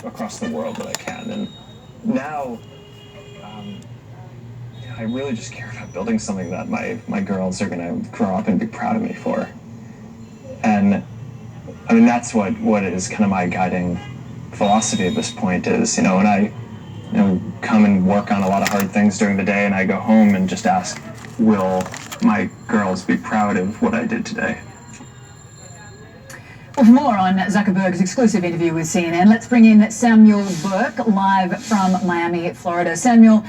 across the world that I can. And now, I really just care about building something that my girls are going to grow up and be proud of me for. And I mean, that's what is kind of my guiding philosophy at this point is, when I come and work on a lot of hard things during the day and I go home and just ask, will my girls be proud of what I did today? Well, for more on Zuckerberg's exclusive interview with CNN, let's bring in Samuel Burke, live from Miami, Florida. Samuel,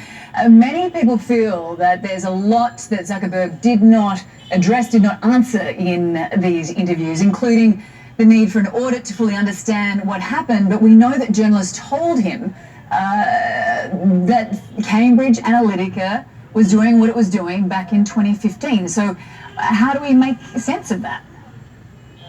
many people feel that there's a lot that Zuckerberg did not address, did not answer in these interviews, including the need for an audit to fully understand what happened. But we know that journalists told him that Cambridge Analytica was doing what it was doing back in 2015. So how do we make sense of that?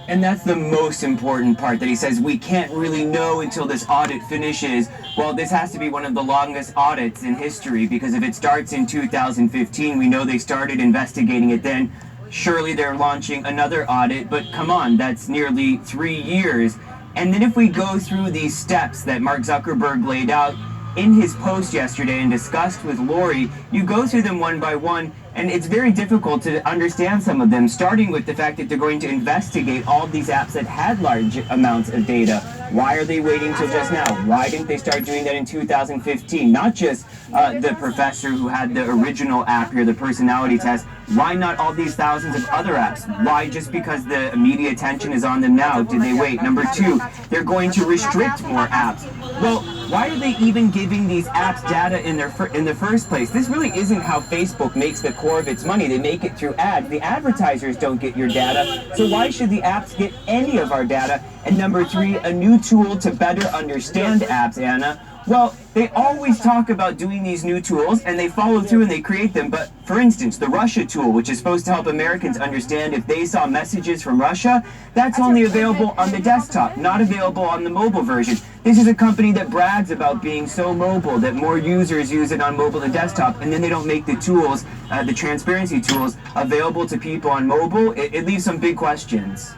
And that's the most important part, that he says we can't really know until this audit finishes. Well, this has to be one of the longest audits in history, because if it starts in 2015, we know they started investigating it then. Surely they're launching another audit, but come on, that's nearly 3 years. And then if we go through these steps that Mark Zuckerberg laid out in his post yesterday and discussed with Lori, you go through them one by one, and it's very difficult to understand some of them, starting with the fact that they're going to investigate all these apps that had large amounts of data. Why are they waiting till just now? Why didn't they start doing that in 2015? Not just the professor who had the original app here, the personality test. Why not all these thousands of other apps? Why just because the media attention is on them now did they wait? Number two, they're going to restrict more apps. Well, why are they even giving these apps data in the first place? This really isn't how Facebook makes the core of its money. They make it through ads. The advertisers don't get your data, so why should the apps get any of our data? And number three, a new tool to better understand apps, Anna. Well, they always talk about doing these new tools, and they follow through and they create them. But for instance, the Russia tool, which is supposed to help Americans understand if they saw messages from Russia, that's only available on the desktop, not available on the mobile version. This is a company that brags about being so mobile, that more users use it on mobile than desktop, and then they don't make the tools, the transparency tools, available to people on mobile. It leaves some big questions.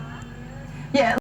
Yeah.